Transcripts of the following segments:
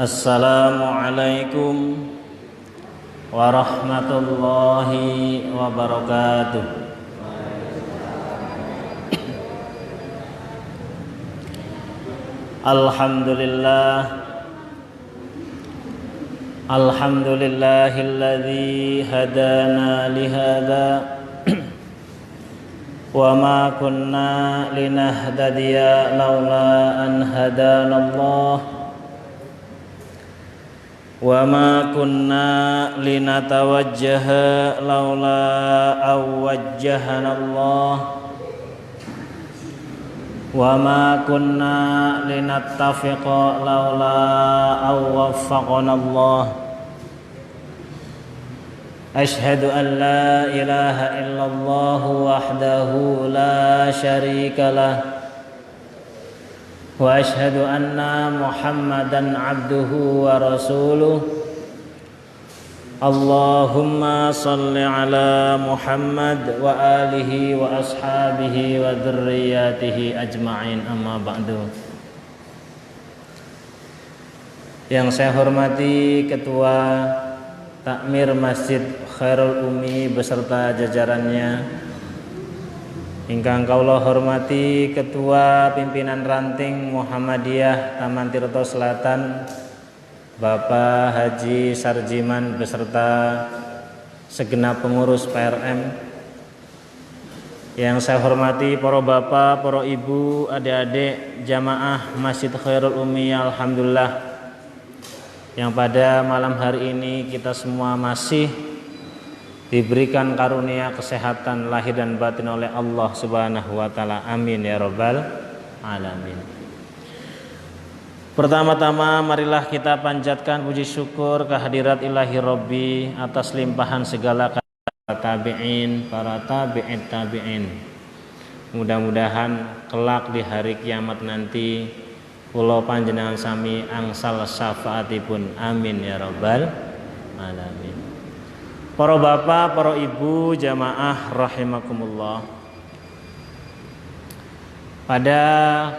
Assalamualaikum warahmatullahi wabarakatuh. Alhamdulillahilladzi hadana lihada wa ma kunna linahtadiya laula an hadanallah wa ma kunna linatawajjaha laula awwajjahanallah wa ma kunna linattafiqa laula awwaffaqanallah. Ashhadu an la ilaha illallah wahdahu la syarika lah wa ashhadu anna Muhammadan abduhu wa rasuluh. Allahumma salli ala Muhammad wa alihi wa ashabihi wa dzurriyyatihi ajma'in, amma ba'du. Yang saya hormati Ketua Takmir Masjid Khairul Umi beserta jajarannya, ingkang kaula hormati Ketua Pimpinan Ranting Muhammadiyah Taman Tirto Selatan Bapak Haji Sarjiman beserta segenap pengurus PRM. Yang saya hormati para bapak, para ibu, adik-adik jamaah Masjid Khairul Umi, alhamdulillah yang pada malam hari ini kita semua masih diberikan karunia kesehatan lahir dan batin oleh Allah Subhanahu wa taala. Amin ya rabbal alamin. Pertama-tama marilah kita panjatkan puji syukur kehadirat Ilahi Rabbi atas limpahan segala tabi'in, para tabi'in tabi'in. Mudah-mudahan kelak di hari kiamat nanti kula panjenengan sami angsal syafaatipun. Amin ya rabbal alamin. Para bapak, para ibu jamaah rahimakumullah. Pada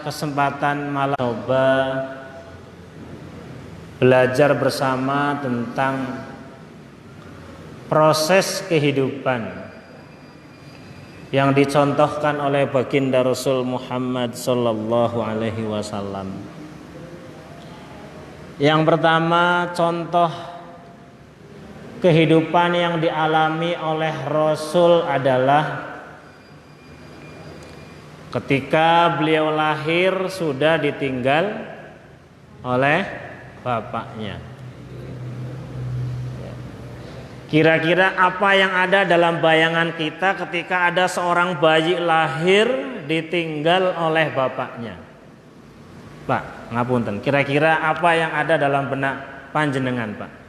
kesempatan malam coba belajar bersama tentang proses kehidupan yang dicontohkan oleh baginda Rasul Muhammad sallallahu alaihi wasallam. Yang pertama, contoh kehidupan yang dialami oleh Rasul adalah ketika beliau lahir sudah ditinggal oleh bapaknya. Kira-kira apa yang ada dalam bayangan kita ketika ada seorang bayi lahir ditinggal oleh bapaknya? Pak, ngapunten. Kira-kira apa yang ada dalam benak panjenengan, Pak?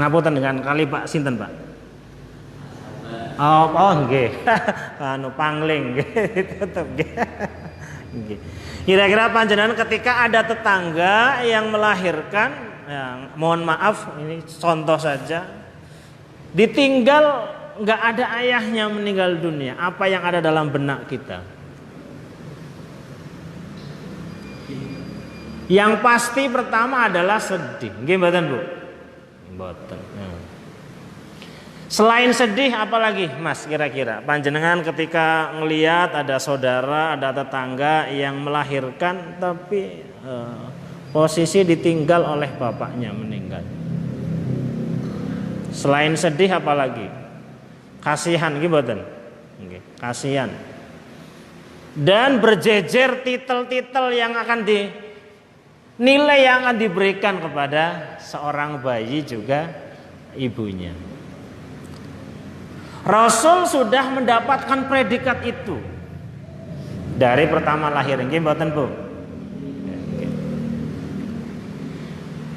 Ngapunten dengan kali Pak sinten, Pak? Oh nggih. Anu pangling nggih, tetep nggih. Nggih. Kira-kira panjenengan ketika ada tetangga yang melahirkan, ya, mohon maaf ini contoh saja, ditinggal nggak ada ayahnya meninggal dunia, apa yang ada dalam benak kita? Yang pasti pertama adalah sedih. Nggih mboten, Bu? Mboten. Selain sedih apalagi Mas kira-kira panjenengan ketika ngelihat ada saudara, ada tetangga yang melahirkan tapi posisi ditinggal oleh bapaknya meninggal. Selain sedih apalagi? Kasihan nggih mboten? Nggih, kasihan. Dan berjejer titel-titel yang akan nilai yang akan diberikan kepada seorang bayi juga ibunya. Rasul sudah mendapatkan predikat itu dari pertama lahir. Nggih mboten, Bu?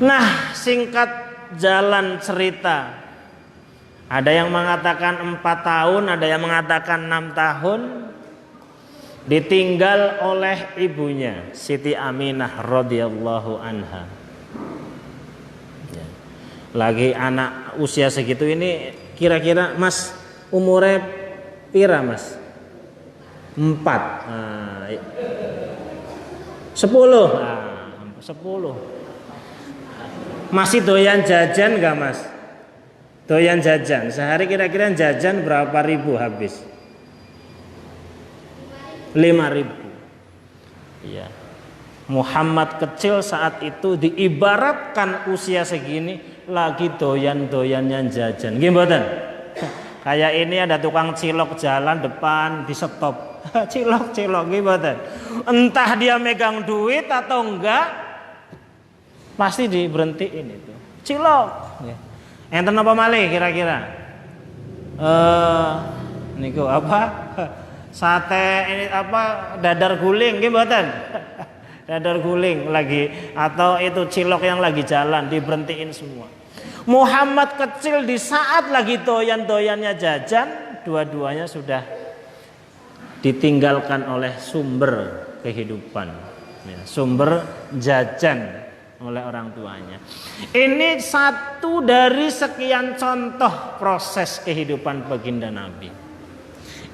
Nah, singkat jalan cerita, ada yang mengatakan 4 tahun, ada yang mengatakan 6 tahun ditinggal oleh ibunya Siti Aminah radhiyallahu anha. Lagi anak usia segitu ini kira-kira Mas umurnya pira Mas? 4. 10. 10. Masih doyan jajan nggak Mas? Doyan jajan. Sehari kira-kira jajan berapa ribu habis? 5.000. Iya. Muhammad kecil saat itu diibaratkan usia segini lagi doyan-doyannya jajan. Gimana? Kayak ini ada tukang cilok jalan depan di stop. Cilok gimana? Entah dia megang duit atau enggak, pasti diberhentiin itu. Cilok. Enten apa malih kira-kira? Niku apa? Sate ini apa? Dadar guling gimana? Dadar guling lagi atau itu cilok yang lagi jalan diberhentiin semua. Muhammad kecil di saat lagi doyan-doyannya jajan, dua-duanya sudah ditinggalkan oleh sumber kehidupan, ya, sumber jajan oleh orang tuanya. Ini satu dari sekian contoh proses kehidupan baginda Nabi.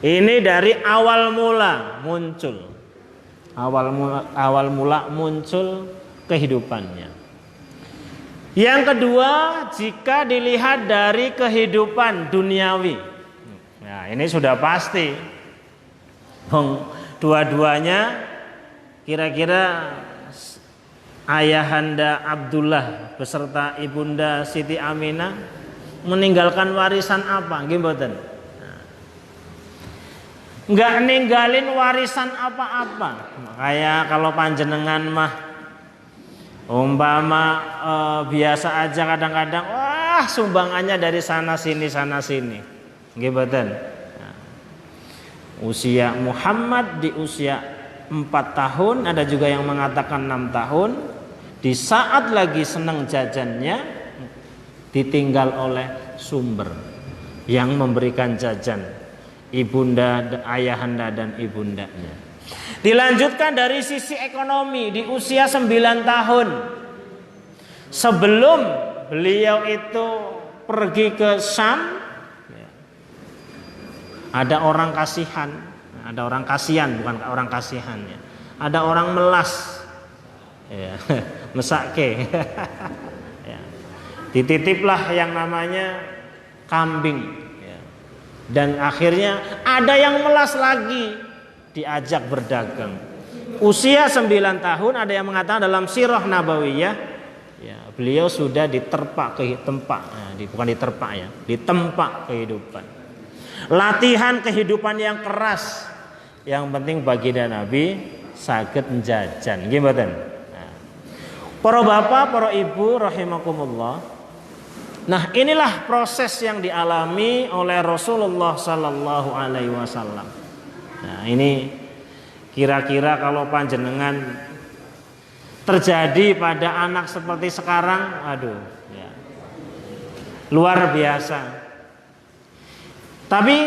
Ini dari awal mula muncul. Awal mula muncul kehidupannya. Yang kedua, jika dilihat dari kehidupan duniawi. Nah, ini sudah pasti. Dua-duanya kira-kira ayahanda Abdullah beserta ibunda Siti Aminah meninggalkan warisan apa? Gimana? Enggak ninggalin warisan apa-apa. Kayak kalau panjenengan mah umpama biasa aja kadang-kadang wah sumbangannya dari sana sini. Gimana? Nah, usia Muhammad di usia 4 tahun, ada juga yang mengatakan 6 tahun, di saat lagi senang jajannya ditinggal oleh sumber yang memberikan jajan, ibunda, ayahanda dan ibundanya. Dilanjutkan dari sisi ekonomi di usia 9 tahun. Sebelum beliau itu pergi ke Syam, ada orang kasihan, ada orang kasihan bukan orang kasihan ya. Ada orang melas, ya, mesake, ya. Dititiplah yang namanya kambing, ya. Dan akhirnya ada yang melas lagi. Diajak berdagang. Usia 9 tahun, ada yang mengatakan dalam sirah nabawiyah, ya, beliau sudah diterpa ke tempat, bukan diterpa ya, ditempa kehidupan. Latihan kehidupan yang keras. Yang penting baginda Nabi saged jajan. Gimana? Nah, para bapak, para ibu rahimakumullah. Nah, inilah proses yang dialami oleh Rasulullah sallallahu alaihi wasallam. Nah, ini kira-kira kalau panjenengan terjadi pada anak seperti sekarang, aduh, ya, luar biasa. Tapi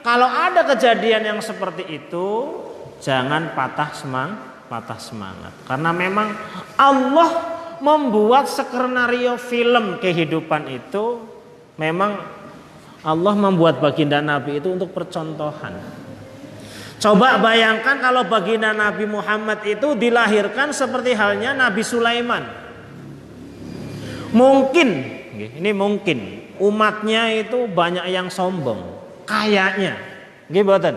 kalau ada kejadian yang seperti itu, jangan patah semangat, karena memang Allah membuat skenario film kehidupan itu, memang Allah membuat baginda Nabi itu untuk percontohan. Coba bayangkan kalau baginda Nabi Muhammad itu dilahirkan seperti halnya Nabi Sulaiman. Mungkin, ini mungkin umatnya itu banyak yang sombong, kayaknya, gimana?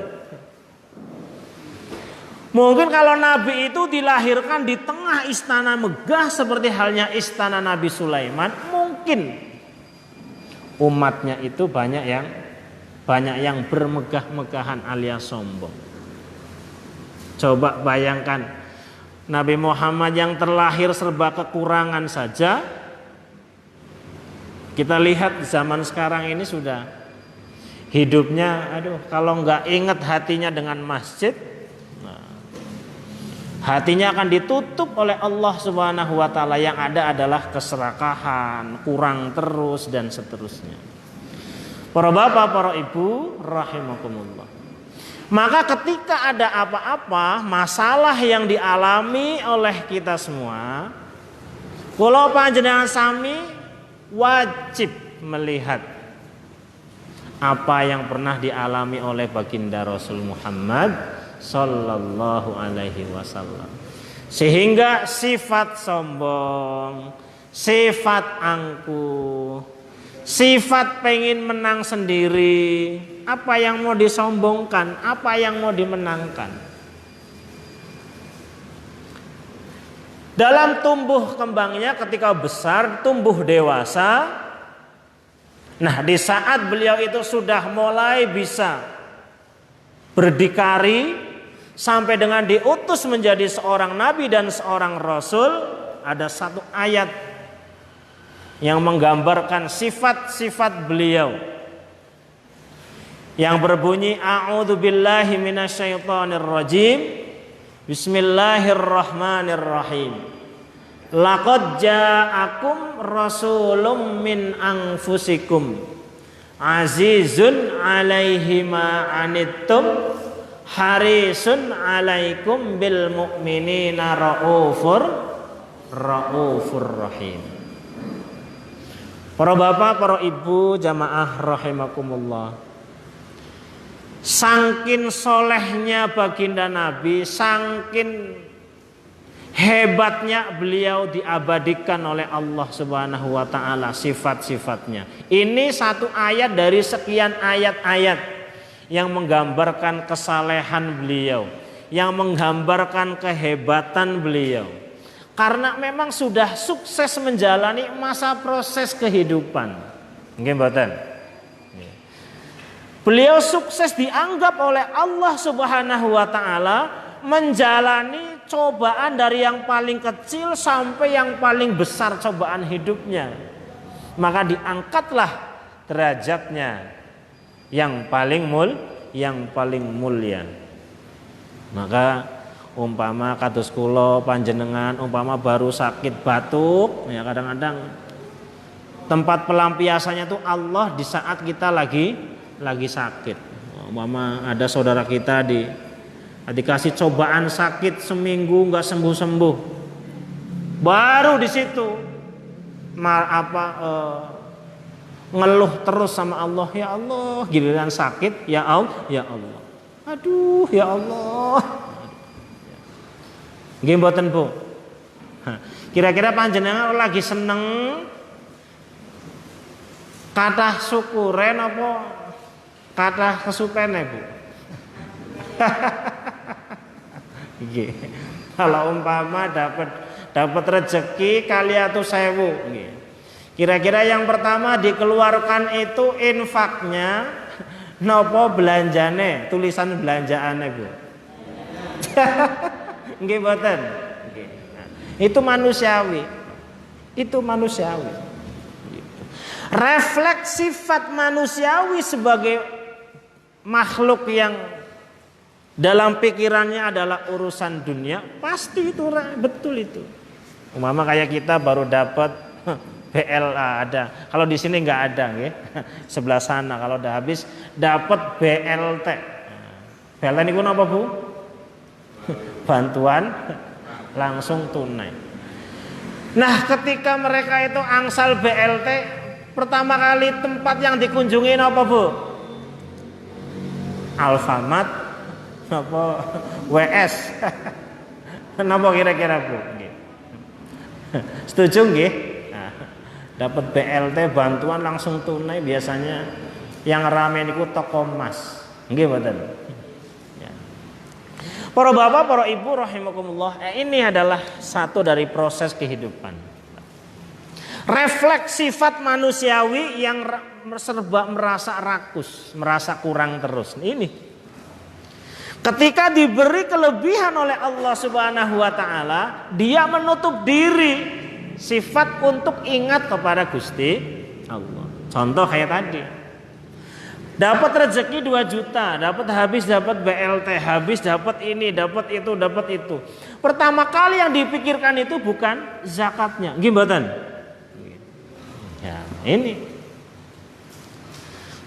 Mungkin kalau Nabi itu dilahirkan di tengah istana megah seperti halnya istana Nabi Sulaiman, mungkin umatnya itu banyak yang bermegah-megahan alias sombong. Coba bayangkan Nabi Muhammad yang terlahir serba kekurangan saja. Kita lihat zaman sekarang ini sudah hidupnya, aduh, kalau nggak ingat hatinya dengan masjid, hatinya akan ditutup oleh Allah Subhanahu wa taala. Yang ada adalah keserakahan, kurang terus dan seterusnya. Para bapak, para ibu rahimakumullah. Maka ketika ada apa-apa masalah yang dialami oleh kita semua, kula panjenengan sami wajib melihat apa yang pernah dialami oleh baginda Rasul Muhammad sallallahu alaihi wasallam. Sehingga sifat sombong, sifat angkuh, sifat pengen menang sendiri. Apa yang mau disombongkan, apa yang mau dimenangkan. Dalam tumbuh kembangnya ketika besar, tumbuh dewasa. Nah, di saat beliau itu sudah mulai bisa berdikari sampai dengan diutus menjadi seorang nabi dan seorang rasul, ada satu ayat yang menggambarkan sifat-sifat beliau yang berbunyi a'udzubillahi minasyaitonirrajim. Bismillahirrahmanirrahim. Laqad ja'akum rasulun min anfusikum azizun 'alaihi ma 'anittum harisun 'alaikum bil mu'minina raufur rahim. Para bapak, para ibu, jamaah rahimakumullah. Sangkin solehnya baginda Nabi, sangkin hebatnya beliau diabadikan oleh Allah Subhanahu wa taala sifat-sifatnya. Ini satu ayat dari sekian ayat-ayat yang menggambarkan kesalehan beliau, yang menggambarkan kehebatan beliau. Karena memang sudah sukses menjalani masa proses kehidupan. Nggih mboten? Beliau sukses dianggap oleh Allah Subhanahu wa taala menjalani cobaan dari yang paling kecil sampai yang paling besar cobaan hidupnya. Maka diangkatlah derajatnya yang paling mulia. Maka umpama kados kula panjenengan umpama baru sakit batuk, ya kadang-kadang tempat pelampiasannya itu Allah di saat kita lagi sakit. Umpama ada saudara kita dikasih cobaan sakit seminggu nggak sembuh-sembuh, baru di situ ngeluh terus sama Allah, ya Allah giliran sakit, ya Allah, aduh ya Allah. Nggih mboten Bu. Kira-kira panjenengan lagi seneng kathah syukuren apa kathah kesupene Bu? Nggih. Kalau umpama dapat rezeki kali 100.000 nggih. Kira-kira yang pertama dikeluarkan itu infaknya napa belanjane, tulisan belanjaane Bu? Nggih mboten. Nggih. Nah, itu manusiawi. Itu manusiawi. Refleks sifat manusiawi sebagai makhluk yang dalam pikirannya adalah urusan dunia, pasti itu betul itu. Umpama kayak kita baru dapat BLA ada. Kalau di sini nggak ada, nggih. Sebelah sana kalau udah habis dapat BLT. BLT niku napa Bu? Bantuan langsung tunai. Nah, ketika mereka itu angsal BLT, pertama kali tempat yang dikunjungi apa Bu? Alfamart, apa WS? Napa kira-kira Bu? Setuju nggih? Nah, dapat BLT bantuan langsung tunai biasanya yang rame niku toko emas. Nggih mboten? Para bapak, para ibu rahimakumullah, ini adalah satu dari proses kehidupan. Refleks sifat manusiawi yang serba merasa rakus, merasa kurang terus. Ini. Ketika diberi kelebihan oleh Allah Subhanahu wa taala, dia menutup diri sifat untuk ingat kepada Gusti Allah. Contoh kayak tadi. Dapat rezeki 2 juta, dapat BLT, habis dapat ini, dapat itu. Pertama kali yang dipikirkan itu bukan zakatnya, nggih mboten? Ya, ini.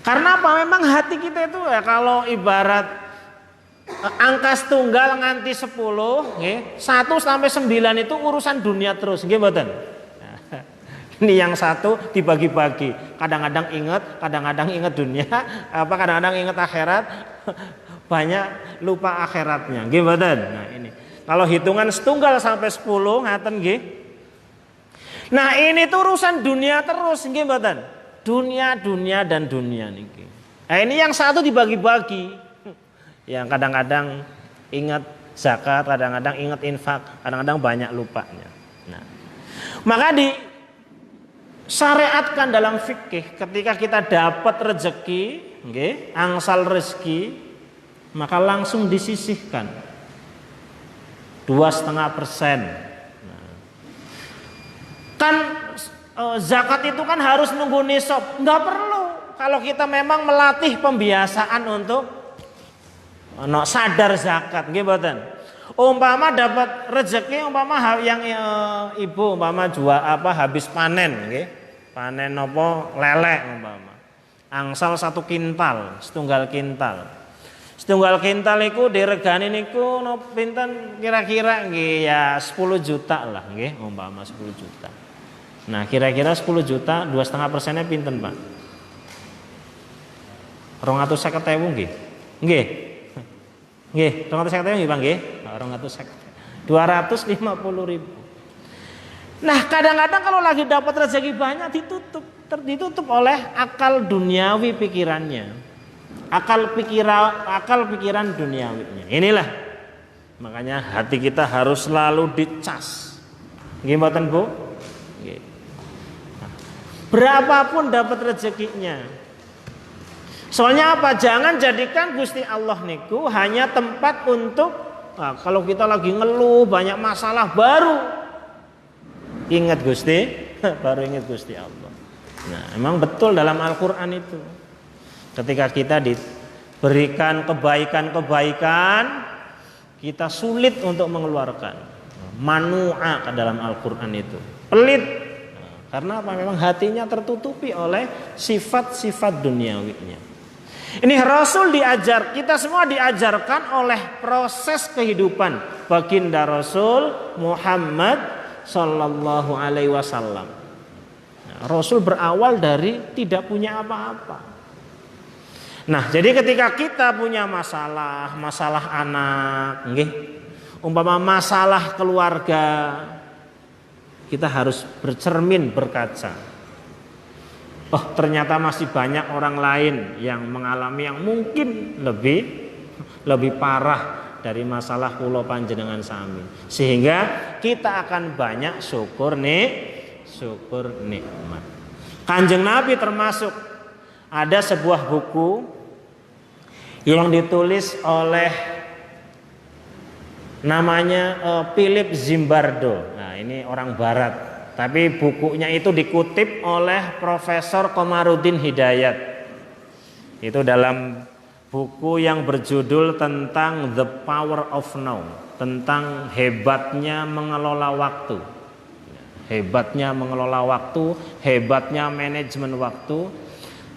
Karena apa? Memang hati kita itu ya kalau ibarat angka setunggal nganti 10, nggih, 1 sampai 9 itu urusan dunia terus, nggih mboten? Ini yang satu dibagi-bagi. Kadang-kadang ingat dunia, kadang-kadang ingat akhirat, banyak lupa akhiratnya. Nggih mboten? Nah, ini. Kalau hitungan setunggal sampai 10 ngaten nggih. Nah, ini tuh urusan dunia terus nggih mboten? Dunia dan dunia niki. Nah, ini yang satu dibagi-bagi. Yang kadang-kadang ingat zakat, kadang-kadang ingat infak, kadang-kadang banyak lupanya. Nah, maka disyariatkan dalam fikih ketika kita dapat rezeki, nggih, angsal rezeki, maka langsung disisihkan 2,5%. Nah, kan zakat itu kan harus nunggu nisab, nggak perlu. Kalau kita memang melatih pembiasaan untuk sadar zakat, nggih mboten. Umpama dapat rezeki, umpama yang ibu umpama jual habis panen, nggih. Panen apa lele umpama. Angsal 1 kintal, setunggal kintal. Setunggal kintal iku diregani niku pinten kira-kira nggih ya 10 juta lah nggih, umpama 10 juta. Nah, kira-kira 10 juta 2,5%-nya pinten, Pak? 250.000 nggih. Nggih. Nggih, 250.000 nggih, Pak nggih. 250.000. Nah, kadang-kadang kalau lagi dapat rezeki banyak ditutup oleh akal duniawi pikirannya. Akal pikiran duniawinya. Inilah makanya hati kita harus selalu dicas. Nggih mboten, Bu? Nggih. Nah, berapapun dapat rezekinya. Soalnya apa? Jangan jadikan Gusti Allah niku hanya tempat untuk kalau kita lagi ngeluh banyak masalah baru ingat Gusti, baru ingat Gusti Allah. Nah, emang betul dalam Al-Qur'an itu. Ketika kita diberikan kebaikan-kebaikan, kita sulit untuk mengeluarkan. Manu'a ke dalam Al-Qur'an itu. Pelit. Karena apa? Memang hatinya tertutupi oleh sifat-sifat duniawinya. Ini Rasul diajar, kita semua diajarkan oleh proses kehidupan baginda Rasul Muhammad sallallahu alaihi wasallam. Nah, Rasul berawal dari tidak punya apa-apa. Nah, jadi ketika kita punya masalah anak, nggih, umpama masalah keluarga, kita harus bercermin, berkaca. Oh, ternyata masih banyak orang lain yang mengalami yang mungkin lebih parah dari masalah kula panjenengan sami. Sehingga kita akan banyak syukur nikmat. Kanjeng Nabi termasuk ada sebuah buku yang ditulis oleh namanya Philip Zimbardo. Nah, ini orang barat. Tapi bukunya itu dikutip oleh Profesor Komarudin Hidayat. Itu dalam buku yang berjudul tentang The Power of Now, tentang hebatnya mengelola waktu. Hebatnya mengelola waktu, hebatnya manajemen waktu,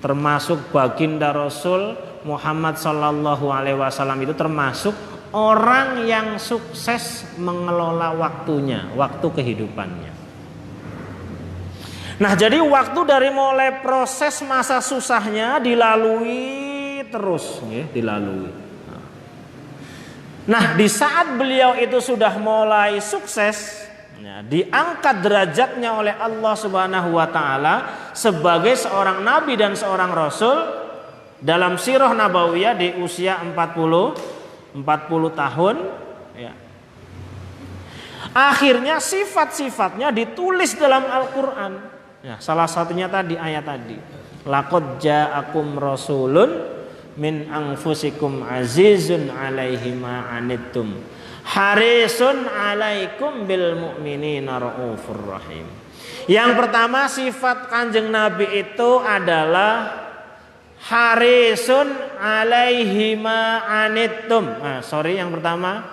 termasuk baginda Rasul Muhammad sallallahu alaihi wasallam itu termasuk orang yang sukses mengelola waktunya, waktu kehidupannya. Nah, jadi waktu dari mulai proses masa susahnya dilalui terus, ya, dilalui. Nah, di saat beliau itu sudah mulai sukses, ya, diangkat derajatnya oleh Allah Subhanahu wa taala sebagai seorang nabi dan seorang rasul dalam sirah nabawiyah di usia 40 tahun, ya. Akhirnya sifat-sifatnya ditulis dalam Al-Qur'an. Ya, salah satunya tadi ayat tadi. Laqad ja'akum rasulun min anfusikum azizun 'alaihi ma 'anittum harisun 'alaikum bil mu'minina raufur rahim. Yang pertama sifat Kanjeng Nabi itu adalah harisun 'alaihi ma 'anittum. Yang pertama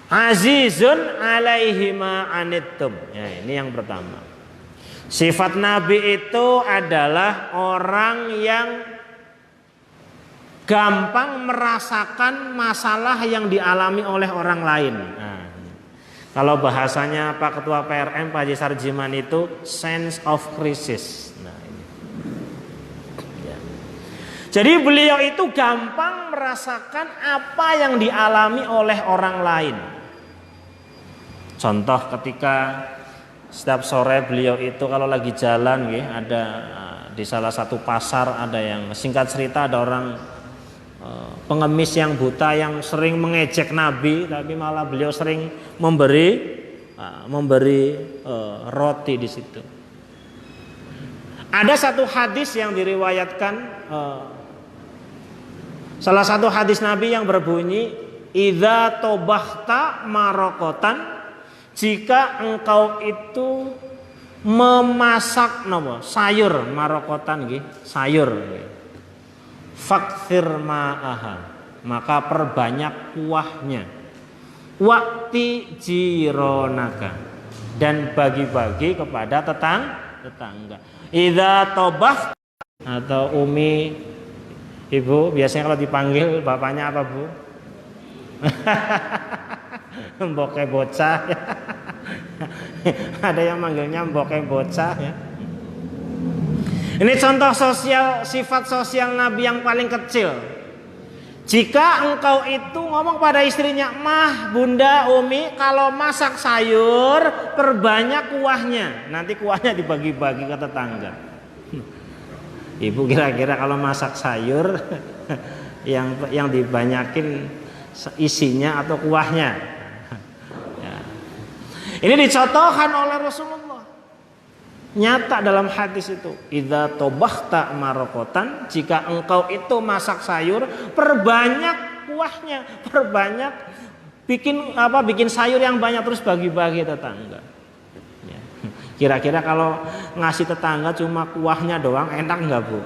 azizun alaihi ma anittum. Ya, ini yang pertama. Sifat Nabi itu adalah orang yang gampang merasakan masalah yang dialami oleh orang lain. Nah, kalau bahasanya Pak Ketua PRM Pak Haji Sarjiman itu sense of crisis. Nah, ini. Ya. Jadi beliau itu gampang merasakan apa yang dialami oleh orang lain. Contoh ketika Setiap sore beliau itu kalau lagi jalan nggih, ada di salah satu pasar ada yang singkat cerita ada orang pengemis yang buta yang sering mengejek Nabi, tapi malah beliau sering memberi roti di situ. Ada satu hadis yang diriwayatkan, salah satu hadis Nabi yang berbunyi, idza tobahta marokotan, jika engkau itu memasak sayur, marokotan nggih, sayur nggih. Fakthir ma'aha, maka perbanyak kuahnya. Wakti jironaka, dan bagi-bagi kepada tetangga. Idza tobah, atau umi ibu biasanya kalau dipanggil bapaknya apa bu? Mboke bocah. Ada yang manggilnya mboke bocah ya. Ini contoh sosial, sifat sosial Nabi yang paling kecil. Jika engkau itu ngomong pada istrinya, mah, bunda, umi, kalau masak sayur perbanyak kuahnya, nanti kuahnya dibagi-bagi ke tetangga. Ibu kira-kira kalau masak sayur yang dibanyakin isinya atau kuahnya? Ya. Ini dicontohkan oleh Rasulullah. Nyata dalam hadis itu, idza tobahta marokotan, jika engkau itu masak sayur perbanyak kuahnya, perbanyak, bikin sayur yang banyak terus bagi-bagi tetangga. Ya. Kira-kira kalau ngasih tetangga cuma kuahnya doang enak nggak bu?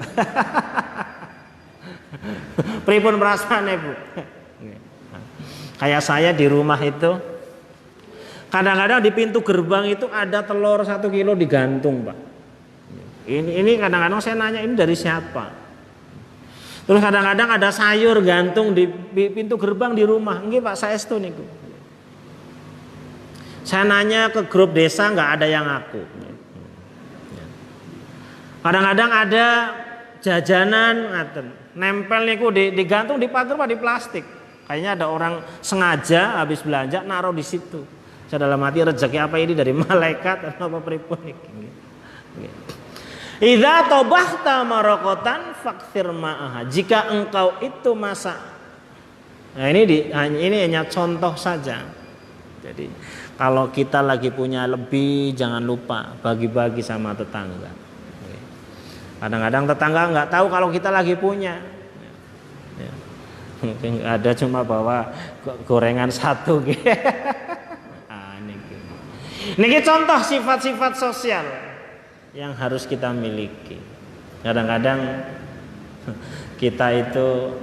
Pripun perasaannya bu? Kayak saya di rumah itu, kadang-kadang di pintu gerbang itu ada telur 1 kilo digantung pak. Ini kadang-kadang saya nanya ini dari siapa. Terus kadang-kadang ada sayur gantung di pintu gerbang di rumah. Nggih pak, saestu niku. Saya nanya ke grup desa nggak ada yang ngaku. Kadang-kadang ada jajanan nempel niku digantung di pagar pak, di plastik. Kayaknya ada orang sengaja habis belanja naruh di situ. Saya dalam hati rezeki apa ini dari malaikat atau apa pripun iki. Idza tobahta marokotan fakthir ma'aha. Jika engkau itu masak. Nah ini hanya contoh saja. Jadi kalau kita lagi punya lebih jangan lupa bagi-bagi sama tetangga. Kadang-kadang tetangga nggak tahu kalau kita lagi punya. Mungkin ada cuma bawa gorengan 1 gitu. Niki contoh sifat-sifat sosial yang harus kita miliki. Kadang-kadang kita itu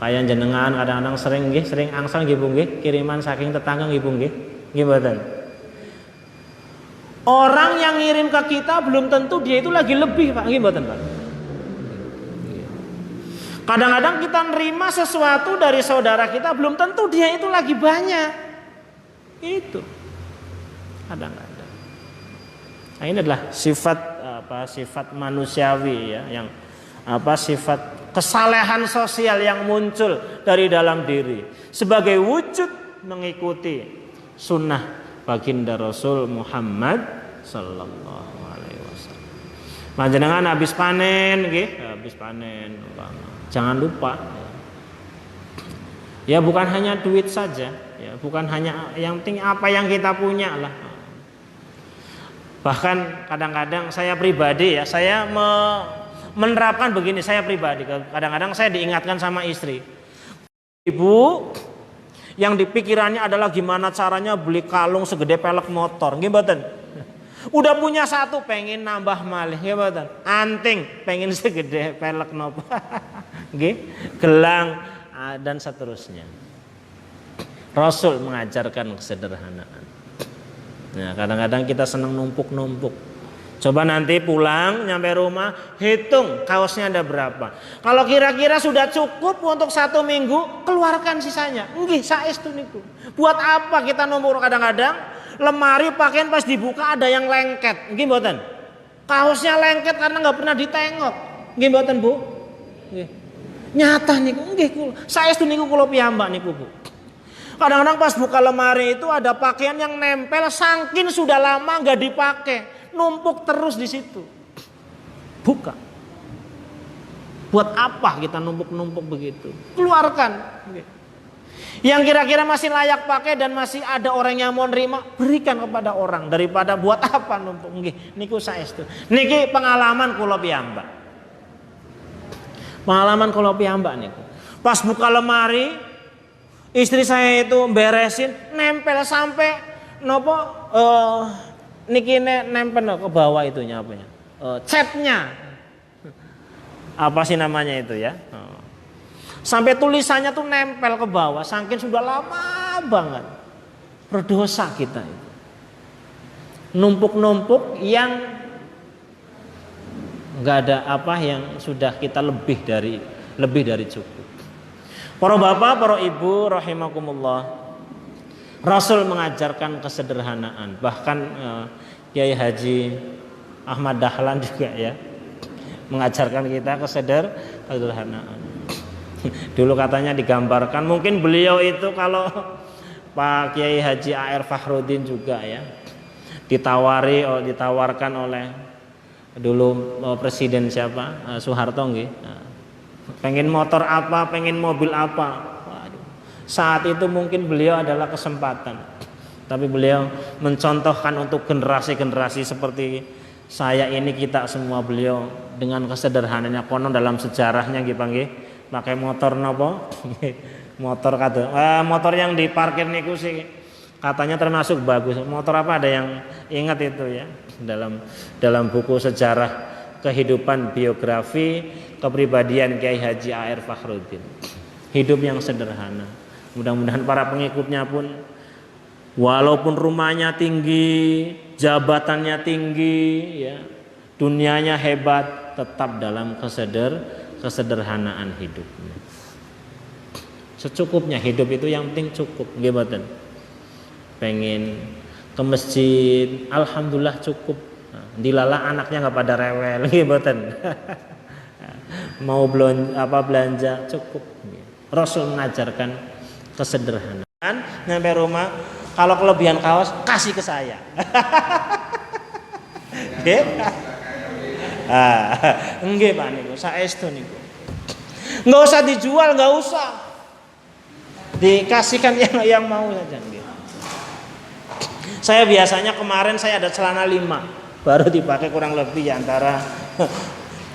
kayak jenengan kadang-kadang sering angsal nggih Bu nggih, kiriman saking tetangga nggih Bu nggih. Nggih mboten. Orang yang ngirim ke kita belum tentu dia itu lagi lebih Pak, nggih mboten Pak. Kadang-kadang kita nerima sesuatu dari saudara kita belum tentu dia itu lagi banyak. Itu. Kadang-kadang. Nah, ini adalah sifat manusiawi ya, yang sifat kesalehan sosial yang muncul dari dalam diri sebagai wujud mengikuti sunnah baginda Rasul Muhammad sallallahu alaihi wasallam. Panjenengan habis panen nggih, habis panen. Jangan lupa ya, bukan hanya duit saja ya, bukan hanya yang penting apa yang kita punya lah. Bahkan kadang-kadang saya pribadi ya, saya menerapkan begini, saya pribadi. Kadang-kadang saya diingatkan sama istri. Ibu, yang dipikirannya adalah gimana caranya beli kalung segede pelek motor. Nggih mboten? Udah punya 1 pengen nambah malih, nggih mboten? Anting pengen segede pelek nopo. Nggih, gelang dan seterusnya. Rasul mengajarkan kesederhanaan. Nah, kadang-kadang kita senang numpuk-numpuk. Coba nanti pulang nyampe rumah hitung kaosnya ada berapa. Kalau kira-kira sudah cukup untuk 1 minggu, keluarkan sisanya. Nggih, saestu niku. Buat apa kita numpuk? Kadang-kadang lemari pakaian pas dibuka ada yang lengket. Nggih mboten? Kaosnya lengket karena nggak pernah ditengok. Nggih mboten, Bu? Nggih. Nyata niku, nggih kula. Saestu niku kula piyambak niku, Bu. Kadang-kadang pas buka lemari itu ada pakaian yang nempel, saking sudah lama nggak dipakai, numpuk terus di situ. Buka. Buat apa kita numpuk-numpuk begitu? Keluarkan. Yang kira-kira masih layak pakai dan masih ada orang yang mau nerima, berikan kepada orang, daripada buat apa numpuk. Nggih, niku saestu. Niki pengalaman kula piyambak. Pengalaman kula piyambak niku. Pas buka lemari, istri saya itu beresin, nempel sampai nopo niki nempel ke bawah itunya apanya? Catnya. Apa sih namanya itu ya? Sampai tulisannya tuh nempel ke bawah, saking sudah lama banget. Berdosa kita itu. Numpuk-numpuk yang nggak ada apa yang sudah kita lebih dari cukup. Para bapak, para ibu rahimakumullah. Rasul mengajarkan kesederhanaan. Bahkan Kiai Haji Ahmad Dahlan juga ya mengajarkan kita kesederhanaan. Dulu katanya digambarkan, mungkin beliau itu kalau Pak Kiai Haji A.R. Fahrudin juga ya ditawarkan oleh dulu presiden siapa Soeharto nggih. Pengen motor apa, pengen mobil apa. Waduh. Saat itu mungkin beliau adalah kesempatan. Tapi beliau mencontohkan untuk generasi-generasi seperti saya ini, kita semua, beliau dengan kesederhanaannya, konon dalam sejarahnya nggih panggih pakai motor napa? Motor motor yang diparkir niku sih katanya termasuk bagus. Motor apa, ada yang ingat itu ya? Dalam buku sejarah kehidupan biografi kepribadian Kiai Haji A.R. Fahrudin. Hidup yang sederhana. Mudah-mudahan para pengikutnya pun walaupun rumahnya tinggi, jabatannya tinggi, ya, dunianya hebat, tetap dalam kesederhanaan hidupnya. Secukupnya hidup itu yang penting cukup, nggih mboten. Pengen ke masjid, alhamdulillah cukup. Dilalah anaknya nggak pada rewel, nggih mboten. Mau belanja cukup. Rasul mengajarkan kesederhanaan. Nyampe rumah, kalau kelebihan kaos kasih ke saya. Nggih. Nggih Pak niku, saestu niku. Enggak usah dijual, enggak usah. Dikasihkan yang mau saja nggih. Saya biasanya kemarin saya ada celana 5, baru dipakai kurang lebih antara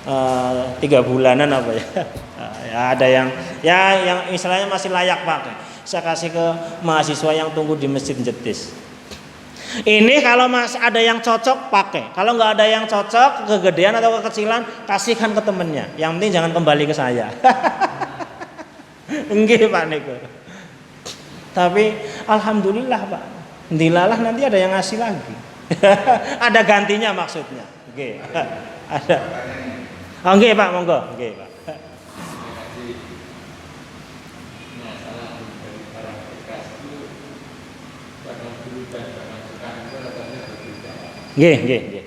3 bulanan apa ya. Ya ada yang istilahnya masih layak pakai. Saya kasih ke mahasiswa yang tunggu di Masjid Jetis. Ini kalau masih ada yang cocok pakai. Kalau nggak ada yang cocok, kegedean atau kekecilan, kasihkan ke temennya. Yang penting jangan kembali ke saya. Enggak Pak niku. Tapi alhamdulillah Pak. Dilalah nanti ada yang ngasih lagi. Ada gantinya maksudnya. Oke. Ada. Oh, nggih Pak, monggo. Nggih Pak. Nggih, nggih, nggih.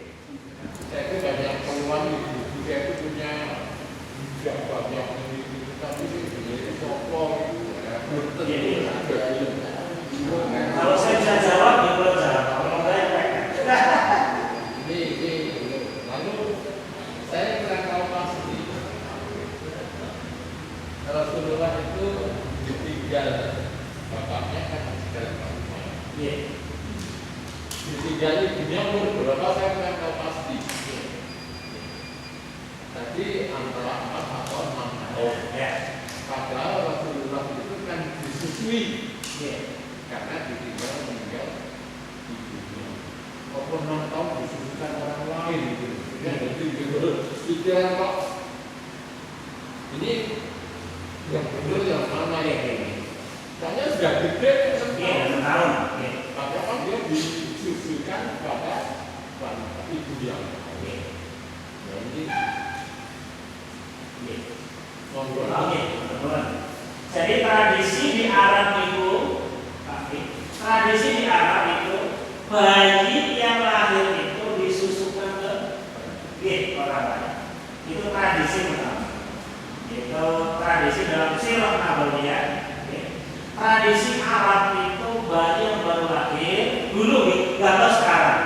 Saya itu banyak yang peluang ibu saya itu punya jawaban yang memiliki, tapi ini sopong. Kalau saya bisa jawab, ya belum jawab. Kalau enggak ya Ini lalu saya kurang tahu pasti. Rasulullah itu ditinggal bapaknya kan ditinggal bapaknya. Iya. Ditinggal ibunya umur berapa saya kurang tahu pasti. Tadi antara 4 atau 6 tahun. Ya. Padahal Rasulullah itu kan disusui. Iya. Karena ditinggal meninggal ibunya. Walaupun 6 tahun disusukan orang lain gitu. Ya, jadi gitu. Pikiran kok ini yang benar yang mana ya ini? Soalnya sudah gede kan? Iya, 6 tahun. Maka kan dia disusukan pada ibu yang lain. Nah ini monggo. Jadi tradisi di Arab itu, bayi yang lahir itu disusukan ke orang lain. Itu tradisi pertama. Itu tradisi dalam sirah nabawiyah. tradisi Arab itu bayi yang baru lahir dulu nggak tahu sekarang,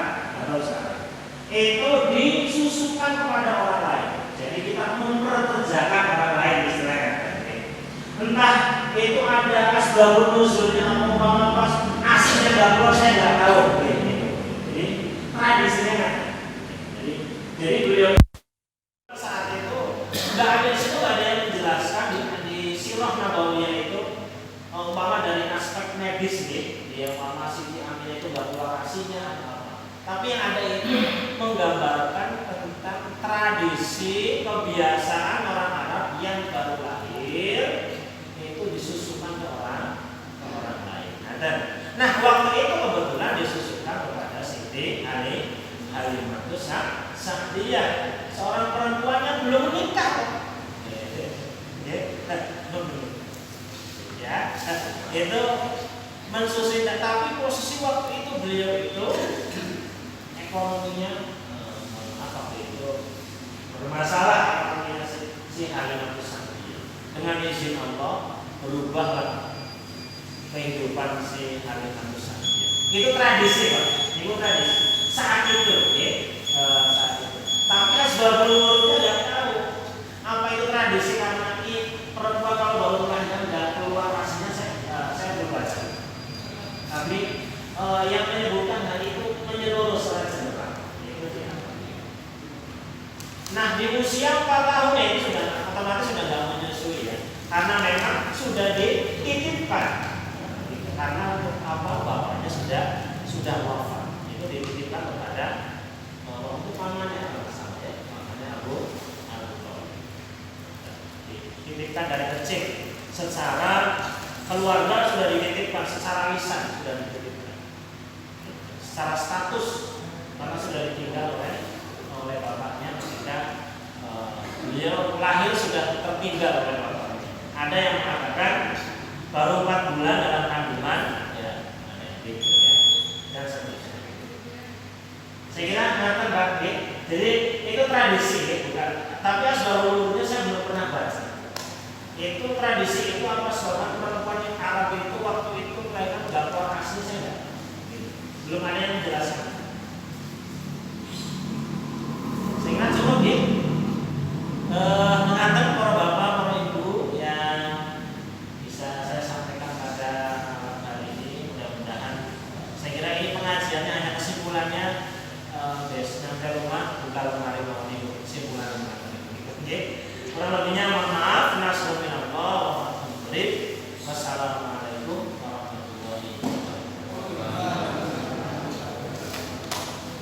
itu disusukan kepada orang lain. Jadi kita memperkerjakan orang lain istilahnya. Entah itu ada asbabun nuzulnya apa pas aslinya nggak keluar saya nggak tahu. Jadi tradisinya kan. Jadi beliau saat itu nggak ada di situ, nggak ada yang menjelaskan di sirah nabawiyah itu umpama dari aspek medis nih, dia umpama Siti Aminah itu nggak keluar asinya atau apa. Tapi yang ada itu menggambarkan tentang tradisi kebiasaan orang Arab yang baru lahir itu disusukan ke orang lain. Nah waktu itu kebetulan disusukan kepada Siti Halimatus Sa'diyah, seorang perempuan yang belum menikah. Itu mensusui, tapi posisi waktu itu beliau itu ekonominya itu bermasalah, ekonominya si Halimatus Sa'diyah. Dengan izin Allah berubahlah kehidupan si Halimatus Sa'diyah. Itu tradisi Pak, itu tradisi saat itu, saat itu. Tapi asbabul wurudnya nggak tahu apa itu tradisi, karena ini perempuan kalau baru melahirkan nggak keluar aslinya saya belum baca. Tapi yang menyebutkan hal itu menyeluruh secara general. Nah di usia 4 tahun itu sudah otomatis sudah nggak menyusui ya, karena memang sudah dititipkan. Karena untuk apa, bapaknya sudah wafat, itu dititipkan kepada waktu pamannya Abu Thalib. Dititipkan dari kecil, secara keluarga sudah dititipkan, secara lisan sudah dititipkan, secara status karena sudah ditinggal oleh bapaknya ketika beliau lahir, sudah tertinggal oleh bapaknya. Ada yang mengatakan baru 4 bulan dalam kandungan, ya, ada yang gitu ya, dan seterusnya. Saya kira ngerti Pak. Jadi itu tradisi ya, bukan. Tapi asbabul wurudnya saya belum pernah baca. Itu tradisi itu apa, seorang perempuan yang Arab itu waktu itu melahirkan nggak keluar asli, saya nggak. Belum ada yang menjelaskan. Sehingga cukup mengatakan para bapak, para ibu yang bisa saya sampaikan pada hari ini. Mudah-mudahan saya kira ini pengajiannya hanya kesimpulannya. Sampai rumah buka lemari mau kesimpulan kurang lebihnya